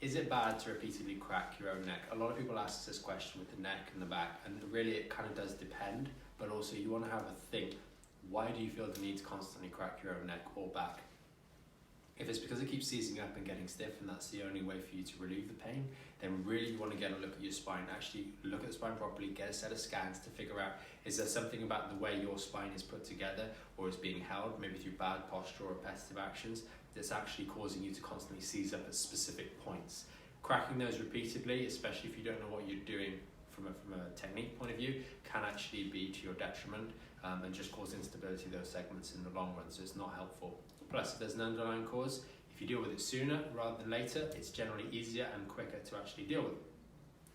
Is it bad to repeatedly crack your own neck? A lot of people ask this question with the neck and the back, and really it kind of does depend, but also you want to have a think, why do you feel the need to constantly crack your own neck or back? If it's because it keeps seizing up and getting stiff and that's the only way for you to relieve the pain, then really you want to get a look at your spine. Actually look at the spine properly, get a set of scans to figure out, is there something about the way your spine is put together or is being held, maybe through bad posture or repetitive actions, that's actually causing you to constantly seize up at specific points. Cracking those repeatedly, especially if you don't know what you're doing from a technique point of view, can actually be to your detriment and just cause instability of those segments in the long run, so it's not helpful. Plus, if there's an underlying cause, if you deal with it sooner rather than later, it's generally easier and quicker to actually deal with.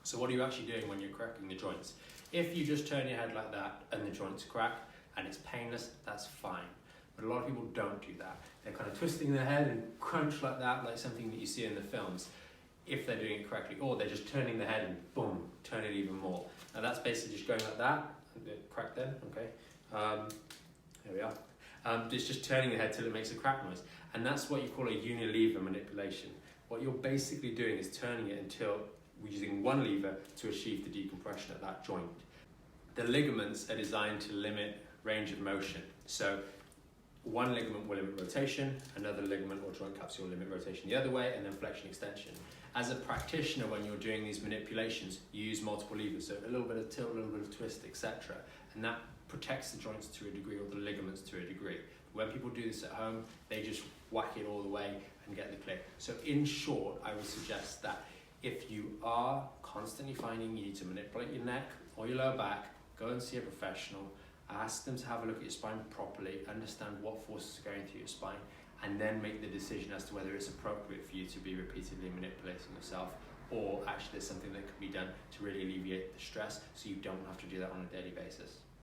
So what are you actually doing when you're cracking the joints? If you just turn your head like that and the joints crack and it's painless, that's fine. But a lot of people don't do that. They're kind of twisting their head and crunch like that, like something that you see in the films, if they're doing it correctly, or they're just turning their head and boom, turn it even more. Now that's basically just going like that, crack then, okay. Here we are. It's just turning the head till it makes a crack noise. And that's what you call a unilever manipulation. What you're basically doing is turning it until we're using one lever to achieve the decompression at that joint. The ligaments are designed to limit range of motion. So one ligament will limit rotation, another ligament or joint capsule will limit rotation the other way, and then flexion extension. As a practitioner, when you're doing these manipulations, you use multiple levers, so a little bit of tilt, a little bit of twist, etc. And that protects the joints to a degree, or the ligaments to a degree. When people do this at home, they just whack it all the way and get the click. So in short, I would suggest that if you are constantly finding you need to manipulate your neck or your lower back, go and see a professional, ask them to have a look at your spine properly, understand what forces are going through your spine, and then make the decision as to whether it's appropriate for you to be repeatedly manipulating yourself, or actually there's something that can be done to really alleviate the stress so you don't have to do that on a daily basis.